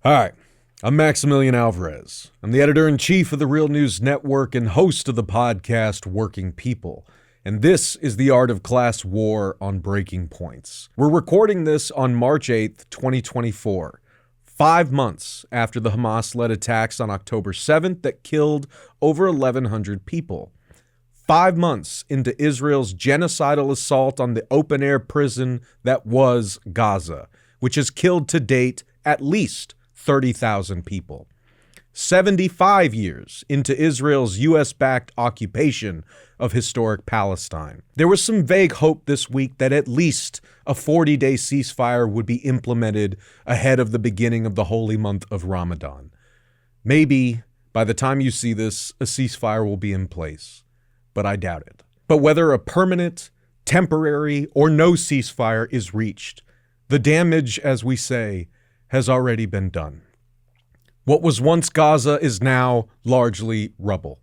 Hi, I'm Maximilian Alvarez. I'm the editor-in-chief of the Real News Network and host of the podcast Working People. And this is the Art of Class War on Breaking Points. We're recording this on March 8th, 2024, 5 months after the Hamas-led attacks on October 7th that killed over 1,100 people. 5 months into Israel's genocidal assault on the open-air prison that was Gaza, which has killed to date at least 30,000 people. 75 years into Israel's U.S.-backed occupation of historic Palestine. There was some vague hope this week that at least a 40-day ceasefire would be implemented ahead of the beginning of the holy month of Ramadan. Maybe by the time you see this, a ceasefire will be in place, but I doubt it. But whether a permanent, temporary, or no ceasefire is reached, the damage, as we say, has already been done. What was once Gaza is now largely rubble.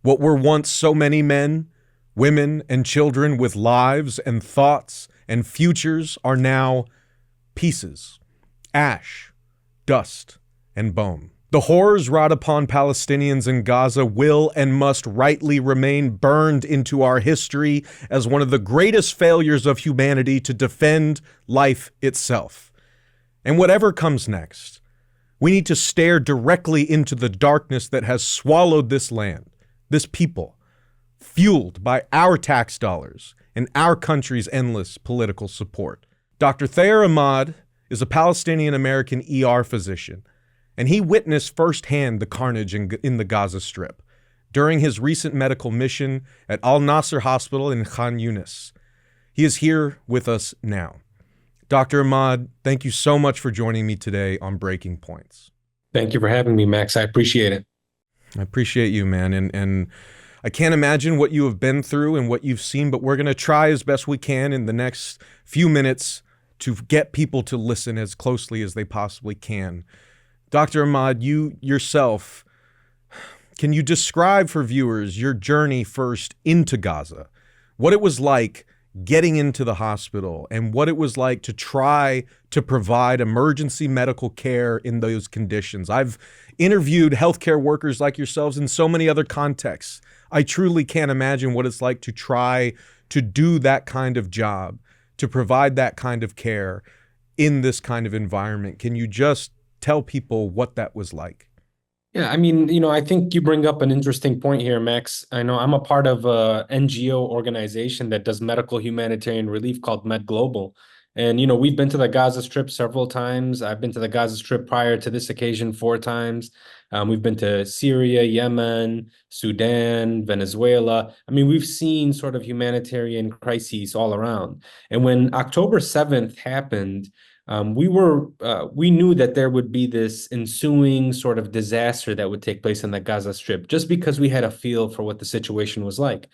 What were once so many men, women, and children with lives and thoughts and futures are now pieces, ash, dust, and bone. The horrors wrought upon Palestinians in Gaza will and must rightly remain burned into our history as one of the greatest failures of humanity to defend life itself. And whatever comes next, we need to stare directly into the darkness that has swallowed this land, this people, fueled by our tax dollars and our country's endless political support. Dr. Thayer Ahmad is a Palestinian-American ER physician, and he witnessed firsthand the carnage in the Gaza Strip during his recent medical mission at Al-Naser Hospital in Khan Yunis. He is here with us now. Dr. Ahmad, thank you so much for joining me today on Breaking Points. Thank you for having me, Max. I appreciate it. I appreciate you, man. And I can't imagine what you have been through and what you've seen, but we're going to try as best we can in the next few minutes to get people to listen as closely as they possibly can. Dr. Ahmad, you yourself, can you describe for viewers your journey first into Gaza, what it was like getting into the hospital, and what it was like to try to provide emergency medical care in those conditions? I've interviewed healthcare workers like yourselves in so many other contexts. I truly can't imagine what it's like to try to do that kind of job, to provide that kind of care in this kind of environment. Can you just tell people what that was like? Yeah, I think you bring up an interesting point here, Max. I know I'm a part of a NGO organization that does medical humanitarian relief called Med Global. And, we've been to the Gaza Strip several times. I've been to the Gaza Strip prior to this occasion 4 times. We've been to Syria, Yemen, Sudan, Venezuela. We've seen sort of humanitarian crises all around. And when October 7th happened, we knew that there would be this ensuing sort of disaster that would take place in the Gaza Strip, just because we had a feel for what the situation was like.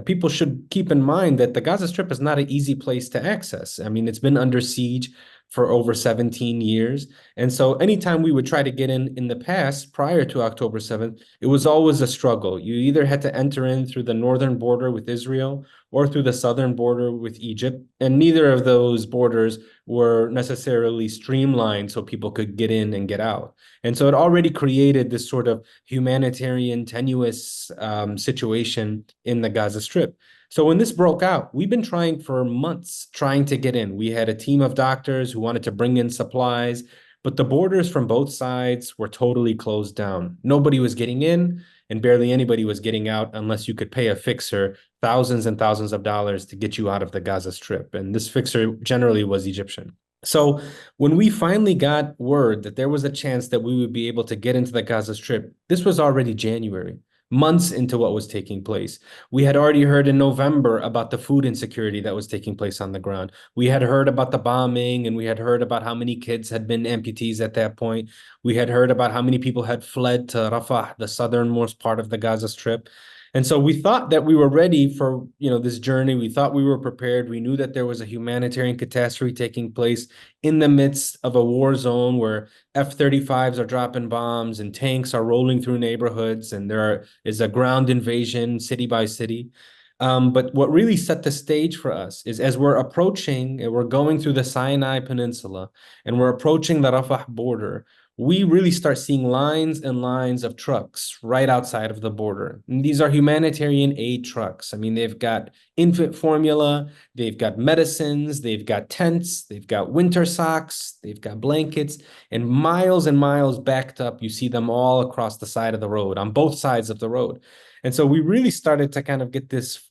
People should keep in mind that the Gaza Strip is not an easy place to access. It's been under siege for over 17 years. And so anytime we would try to get in the past, prior to October 7th, it was always a struggle. You either had to enter in through the northern border with Israel or through the southern border with Egypt. And neither of those borders were necessarily streamlined so people could get in and get out. And so it already created this sort of humanitarian tenuous situation in the Gaza Strip. So when this broke out, we've been trying for months trying to get in. We had a team of doctors who wanted to bring in supplies, but the borders from both sides were totally closed down. Nobody was getting in, and barely anybody was getting out unless you could pay a fixer thousands and thousands of dollars to get you out of the Gaza Strip. And this fixer generally was Egyptian. So when we finally got word that there was a chance that we would be able to get into the Gaza Strip, this was already January, months into what was taking place. We had already heard in November about the food insecurity that was taking place on the ground. We had heard about the bombing, and we had heard about how many kids had been amputees at that point. We had heard about how many people had fled to Rafah, the southernmost part of the Gaza Strip. And so we thought that we were ready for, this journey. We thought we were prepared. We knew that there was a humanitarian catastrophe taking place in the midst of a war zone where F-35s are dropping bombs and tanks are rolling through neighborhoods, and there is a ground invasion city by city. But what really set the stage for us is, as we're approaching, we're going through the Sinai Peninsula and we're approaching the Rafah border, we really start seeing lines and lines of trucks right outside of the border. And these are humanitarian aid trucks. I mean, they've got infant formula, they've got medicines, they've got tents, they've got winter socks, they've got blankets, and miles backed up. You see them all across the side of the road, on both sides of the road. And so we really started to kind of get this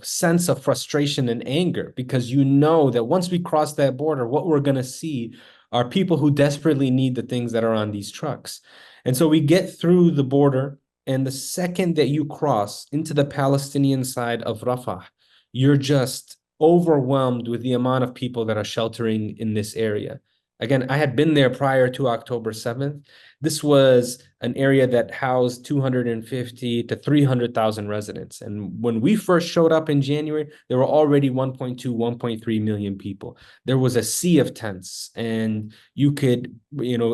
sense of frustration and anger, because you know that once we cross that border, what we're going to see are people who desperately need the things that are on these trucks. And so we get through the border, and the second that you cross into the Palestinian side of Rafah, you're just overwhelmed with the amount of people that are sheltering in this area. Again, I had been there prior to October 7th. This was an area that housed 250 to 300,000 residents. And when we first showed up in January, there were already 1.2, 1.3 million people. There was a sea of tents, and you could,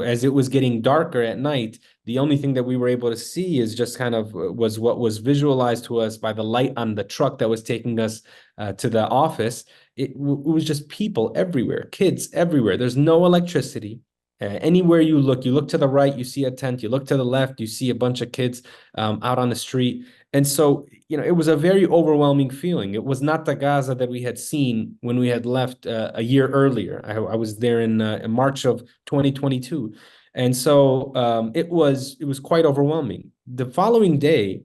as it was getting darker at night, the only thing that we were able to see is just kind of was what was visualized to us by the light on the truck that was taking us to the office. It was just people everywhere, kids everywhere. There's no electricity. Anywhere you look to the right, you see a tent. You look to the left, you see a bunch of kids out on the street. And so, it was a very overwhelming feeling. It was not the Gaza that we had seen when we had left a year earlier. I was there in March of 2022. And so it was quite overwhelming. The following day,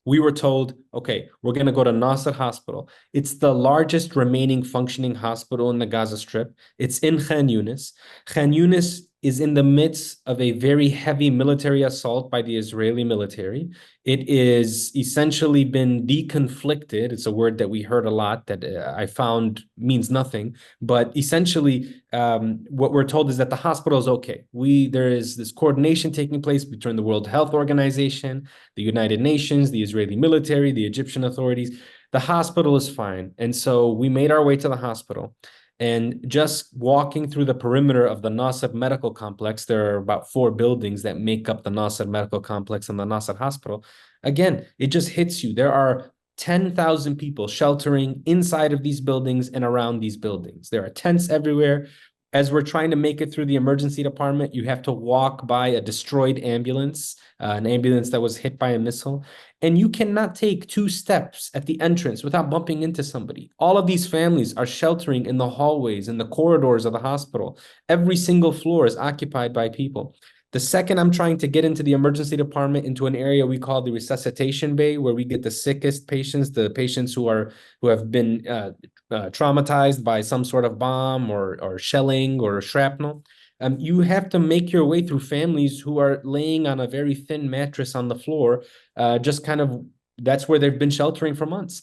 we were told, okay, we're going to go to Naser Hospital. It's the largest remaining functioning hospital in the Gaza Strip. It's in Khan Yunis. Khan Yunis is in the midst of a very heavy military assault by the Israeli military. It is essentially been deconflicted. It's a word that we heard a lot that I found means nothing. But essentially, what we're told is that the hospital is okay. There is this coordination taking place between the World Health Organization, the United Nations, the Israeli military, the Egyptian authorities. The hospital is fine. And so we made our way to the hospital. And just walking through the perimeter of the Naser Medical Complex, there are about 4 buildings that make up the Naser Medical Complex and the Naser Hospital. Again, it just hits you. There are 10,000 people sheltering inside of these buildings and around these buildings. There are tents everywhere. As we're trying to make it through the emergency department, you have to walk by a destroyed ambulance, an ambulance that was hit by a missile. And you cannot take 2 steps at the entrance without bumping into somebody. All of these families are sheltering in the hallways, in the corridors of the hospital. Every single floor is occupied by people. The second I'm trying to get into the emergency department, into an area we call the resuscitation bay, where we get the sickest patients, the patients who have been traumatized by some sort of bomb or shelling or shrapnel. You have to make your way through families who are laying on a very thin mattress on the floor. Just kind of, that's where they've been sheltering for months.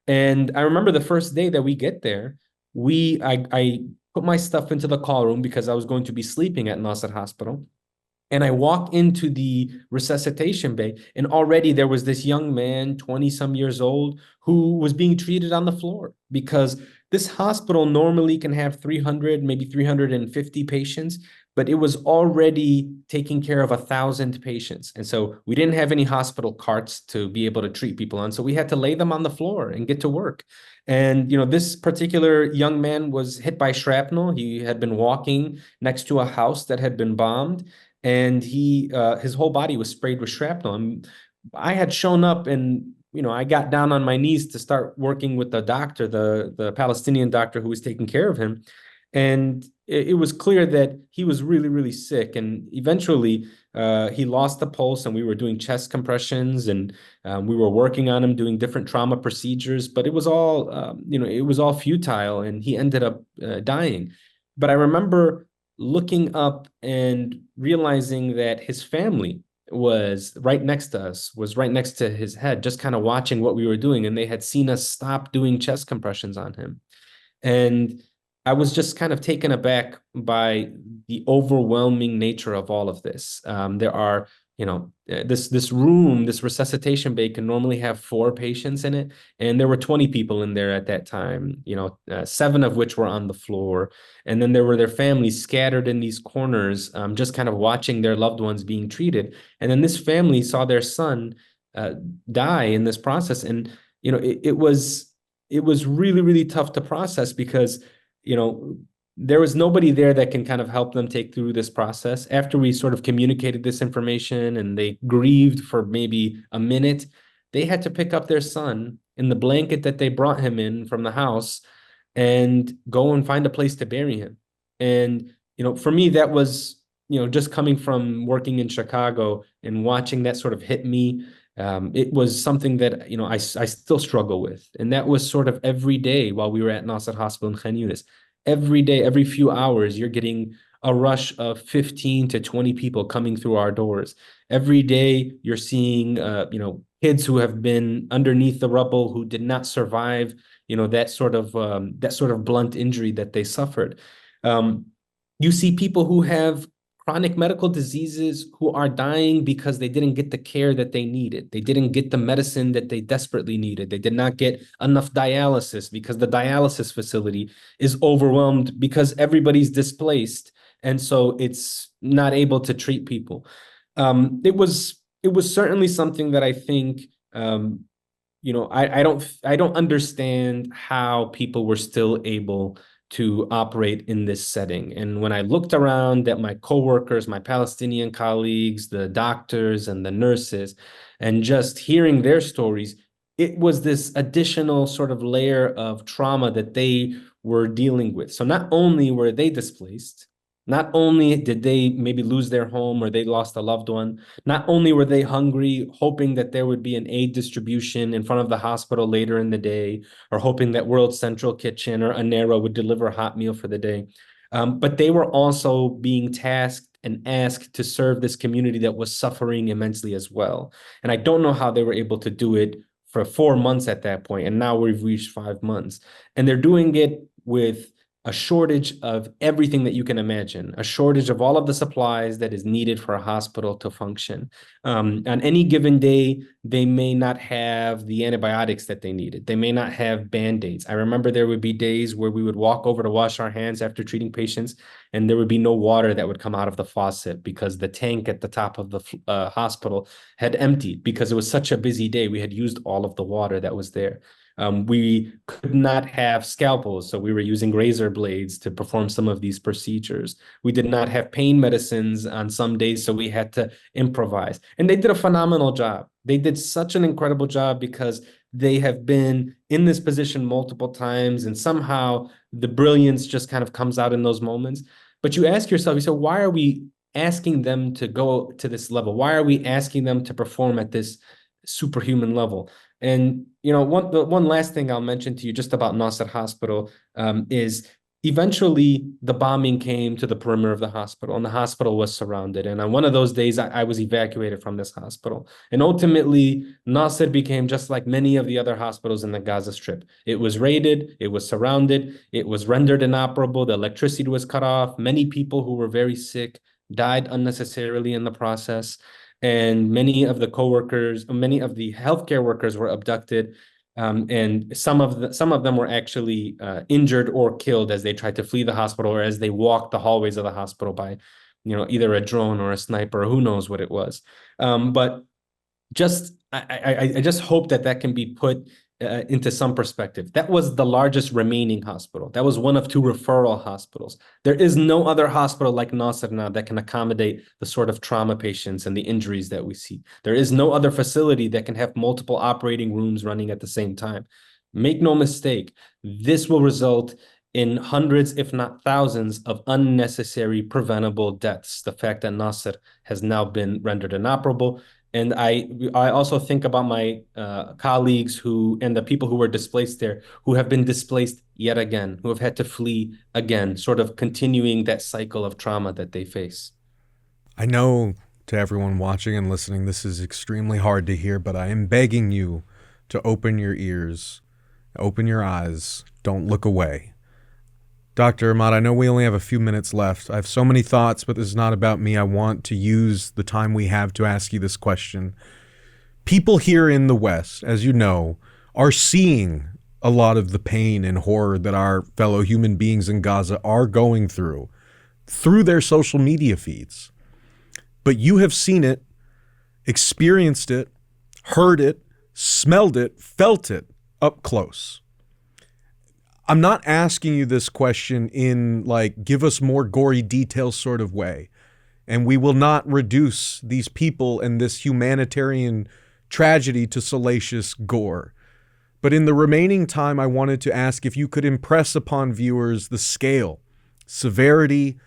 And I remember the first day that we get there, I put my stuff into the call room because I was going to be sleeping at Nasser Hospital. And I walk into the resuscitation bay, and already there was this young man, 20 some years old, who was being treated on the floor, because this hospital normally can have 300, maybe 350 patients, but it was already taking care of 1,000 patients. And so we didn't have any hospital carts to be able to treat people on. So we had to lay them on the floor and get to work. And, this particular young man was hit by shrapnel. He had been walking next to a house that had been bombed, and his whole body was sprayed with shrapnel. And I had shown up, and I got down on my knees to start working with the doctor, the Palestinian doctor who was taking care of him. And it was clear that he was really, really sick. And eventually he lost the pulse, and we were doing chest compressions, and we were working on him, doing different trauma procedures, but it was all, it was all futile, and he ended up dying. But I remember looking up and realizing that his family was right next to us, was right next to his head, just kind of watching what we were doing. And they had seen us stop doing chest compressions on him. And I was just kind of taken aback by the overwhelming nature of all of this. There are, this room, this resuscitation bay can normally have 4 patients in it, and there were 20 people in there at that time. 7 of which were on the floor, and then there were their families scattered in these corners, just kind of watching their loved ones being treated. And then this family saw their son die in this process, and it was really, really tough to process, because there was nobody there that can kind of help them take through this process. After we sort of communicated this information and they grieved for maybe a minute, they had to pick up their son in the blanket that they brought him in from the house and go and find a place to bury him. And, for me, that was, just coming from working in Chicago and watching that sort of hit me. It was something that, I still struggle with. And that was sort of every day while we were at Naser Hospital in Khan Yunis. Every day, every few hours, you're getting a rush of 15 to 20 people coming through our doors. Every day, you're seeing, kids who have been underneath the rubble who did not survive, that sort of blunt injury that they suffered. You see people who have chronic medical diseases who are dying because they didn't get the care that they needed. They didn't get the medicine that they desperately needed. They did not get enough dialysis because the dialysis facility is overwhelmed because everybody's displaced. And so it's not able to treat people. It was certainly something that I think, I don't understand how people were still able to operate in this setting. And when I looked around at my coworkers, my Palestinian colleagues, the doctors and the nurses, and just hearing their stories, it was this additional sort of layer of trauma that they were dealing with. So not only were they displaced, not only did they maybe lose their home or they lost a loved one, not only were they hungry, hoping that there would be an aid distribution in front of the hospital later in the day, or hoping that World Central Kitchen or Anera would deliver a hot meal for the day, but they were also being tasked and asked to serve this community that was suffering immensely as well. And I don't know how they were able to do it for 4 months at that point, and now we've reached 5 months. And they're doing it with a shortage of everything that you can imagine, a shortage of all of the supplies that is needed for a hospital to function. On any given day, they may not have the antibiotics that they needed. They may not have Band-Aids. I remember there would be days where we would walk over to wash our hands after treating patients, and there would be no water that would come out of the faucet because the tank at the top of the hospital had emptied because it was such a busy day. We had used all of the water that was there. We could not have scalpels, so we were using razor blades to perform some of these procedures. We did not have pain medicines on some days, so we had to improvise. And they did a phenomenal job. They did such an incredible job because they have been in this position multiple times, and somehow the brilliance just kind of comes out in those moments. But you ask yourself, you say, why are we asking them to go to this level? Why are we asking them to perform at this superhuman level? And one last thing I'll mention to you just about Nasser Hospital is eventually the bombing came to the perimeter of the hospital, and the hospital was surrounded. And on one of those days, I was evacuated from this hospital. And ultimately, Nasser became just like many of the other hospitals in the Gaza Strip. It was raided, it was surrounded, it was rendered inoperable, the electricity was cut off. Many people who were very sick died unnecessarily in the process. And many of the healthcare workers were abducted, and some of them were actually injured or killed as they tried to flee the hospital or as they walked the hallways of the hospital by, either a drone or a sniper, or who knows what it was. But I just hope that can be put into some perspective. That was the largest remaining hospital. That was one of two referral hospitals. There is no other hospital like Nasser now that can accommodate the sort of trauma patients and the injuries that we see. There is no other facility that can have multiple operating rooms running at the same time. Make no mistake, this will result in hundreds, if not thousands, of unnecessary preventable deaths. The fact that Nasser has now been rendered inoperable. And I also think about my colleagues and the people who were displaced there, who have been displaced yet again, who have had to flee again, sort of continuing that cycle of trauma that they face. I know, to everyone watching and listening, this is extremely hard to hear, but I am begging you to open your ears, open your eyes, don't look away. Dr. Ahmad, I know we only have a few minutes left. I have so many thoughts, but this is not about me. I want to use the time we have to ask you this question. People here in the West, as you know, are seeing a lot of the pain and horror that our fellow human beings in Gaza are going through their social media feeds. But you have seen it, experienced it, heard it, smelled it, felt it up close. I'm not asking you this question in like, give us more gory details sort of way. And we will not reduce these people and this humanitarian tragedy to salacious gore. But in the remaining time, I wanted to ask if you could impress upon viewers the scale, severity,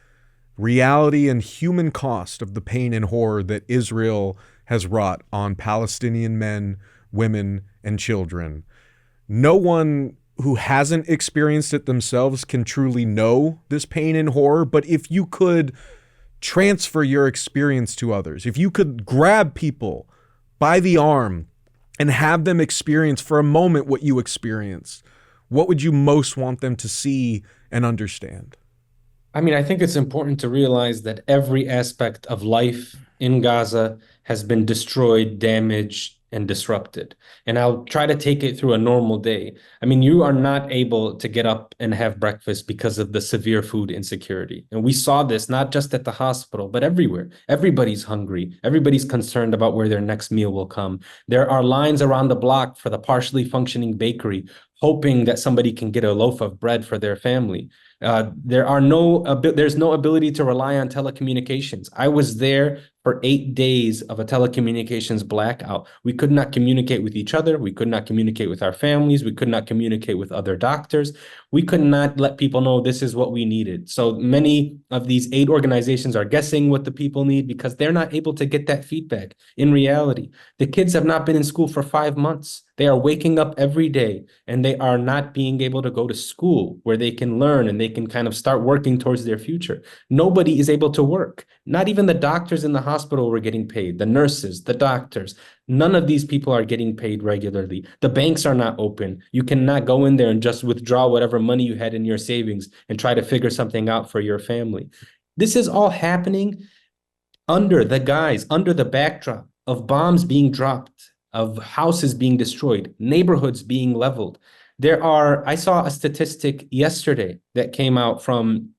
reality, and human cost of the pain and horror that Israel has wrought on Palestinian men, women, and children. No one who hasn't experienced it themselves can truly know this pain and horror, but if you could transfer your experience to others, if you could grab people by the arm and have them experience for a moment what you experienced, what would you most want them to see and understand? I mean, I think it's important to realize that every aspect of life in Gaza has been destroyed, damaged, and disrupted. And I'll try to take it through a normal day. I mean, you are not able to get up and have breakfast because of the severe food insecurity. And we saw this not just at the hospital, but everywhere. Everybody's hungry. Everybody's concerned about where their next meal will come. There are lines around the block for the partially functioning bakery, hoping that somebody can get a loaf of bread for their family. There's no ability to rely on telecommunications. I was there for 8 days of a telecommunications blackout. We could not communicate with each other. We could not communicate with our families. We could not communicate with other doctors. We could not let people know this is what we needed. So many of these aid organizations are guessing what the people need because they're not able to get that feedback. In reality, the kids have not been in school for 5 months. They are waking up every day and they are not being able to go to school where they can learn and they can kind of start working towards their future. Nobody is able to work. Not even the doctors in the hospital were getting paid, the nurses, the doctors. None of these people are getting paid regularly. The banks are not open. You cannot go in there and just withdraw whatever money you had in your savings and try to figure something out for your family. This is all happening under the backdrop of bombs being dropped, of houses being destroyed, neighborhoods being leveled. I saw a statistic yesterday that came out from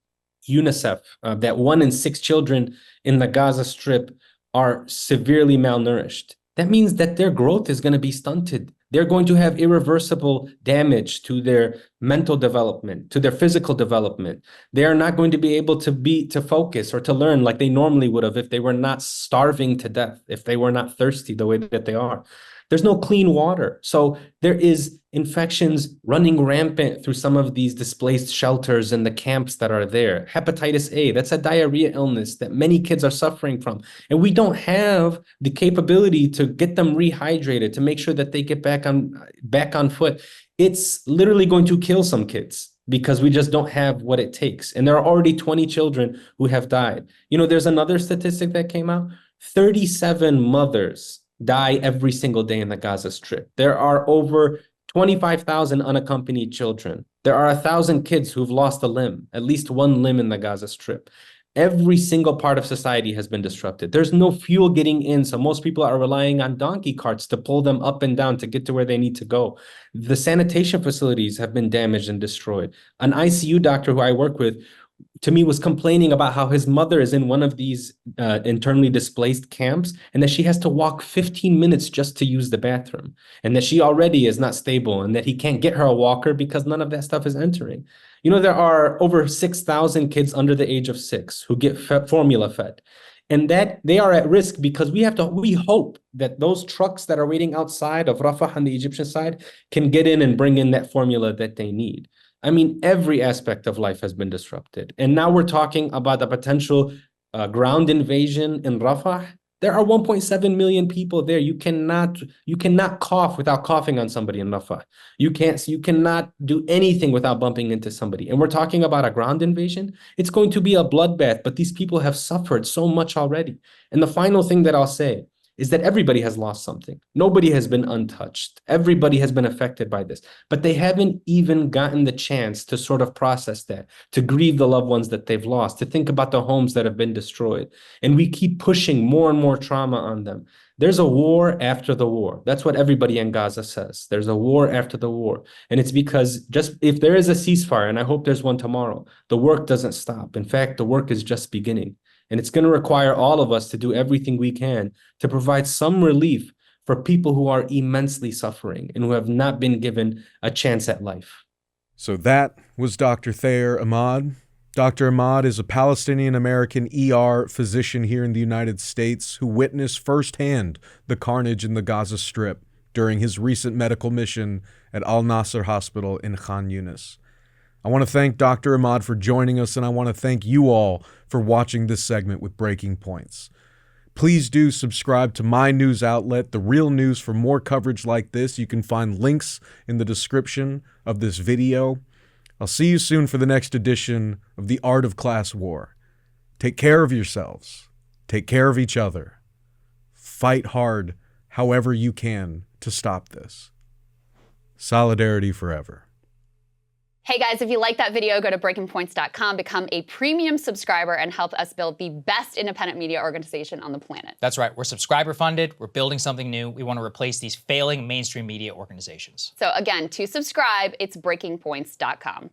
UNICEF that 1 in 6 children in the Gaza Strip are severely malnourished. That means that their growth is going to be stunted. They're going to have irreversible damage to their mental development, to their physical development. They are not going to be able to focus or to learn like they normally would have if they were not starving to death, if they were not thirsty the way that they are. There's no clean water. So there is infections running rampant through some of these displaced shelters and the camps that are there. Hepatitis A, that's a diarrhea illness that many kids are suffering from. And we don't have the capability to get them rehydrated, to make sure that they get back on foot. It's literally going to kill some kids because we just don't have what it takes. And there are already 20 children who have died. You know, there's another statistic that came out. 37 mothers die every single day in the Gaza Strip. There are over 25,000 unaccompanied children. There are 1,000 kids who've lost a limb, at least one limb in the Gaza Strip. Every single part of society has been disrupted. There's no fuel getting in, so most people are relying on donkey carts to pull them up and down to get to where they need to go. The sanitation facilities have been damaged and destroyed. An ICU doctor who I work with, to me, was complaining about how his mother is in one of these internally displaced camps and that she has to walk 15 minutes just to use the bathroom and that she already is not stable and that he can't get her a walker because none of that stuff is entering. You know, there are over 6,000 kids under the age of 6 who get formula fed. And that they are at risk because we hope that those trucks that are waiting outside of Rafah on the Egyptian side can get in and bring in that formula that they need. I mean, every aspect of life has been disrupted. And now we're talking about a potential ground invasion in Rafah. There are 1.7 million people there. You cannot cough without coughing on somebody in Rafah. You cannot do anything without bumping into somebody. And we're talking about a ground invasion. It's going to be a bloodbath, but these people have suffered so much already. And the final thing that I'll say is that everybody has lost something. Nobody has been untouched. Everybody has been affected by this, but they haven't even gotten the chance to sort of process that, to grieve the loved ones that they've lost, to think about the homes that have been destroyed. And we keep pushing more and more trauma on them. There's a war after the war. That's what everybody in Gaza says. There's a war after the war. And it's because just if there is a ceasefire, and I hope there's one tomorrow, the work doesn't stop. In fact, the work is just beginning. And it's going to require all of us to do everything we can to provide some relief for people who are immensely suffering and who have not been given a chance at life. So that was Dr. Thayer Ahmad. Dr. Ahmad is a Palestinian-American ER physician here in the United States who witnessed firsthand the carnage in the Gaza Strip during his recent medical mission at Al-Naser Hospital in Khan Yunis. I want to thank Dr. Ahmad for joining us, and I want to thank you all for watching this segment with Breaking Points. Please do subscribe to my news outlet, The Real News, for more coverage like this. You can find links in the description of this video. I'll see you soon for the next edition of The Art of Class War. Take care of yourselves. Take care of each other. Fight hard however you can to stop this. Solidarity forever. Hey guys, if you like that video, go to breakingpoints.com, become a premium subscriber, and help us build the best independent media organization on the planet. That's right. We're subscriber funded. We're building something new. We want to replace these failing mainstream media organizations. So again, to subscribe, it's breakingpoints.com.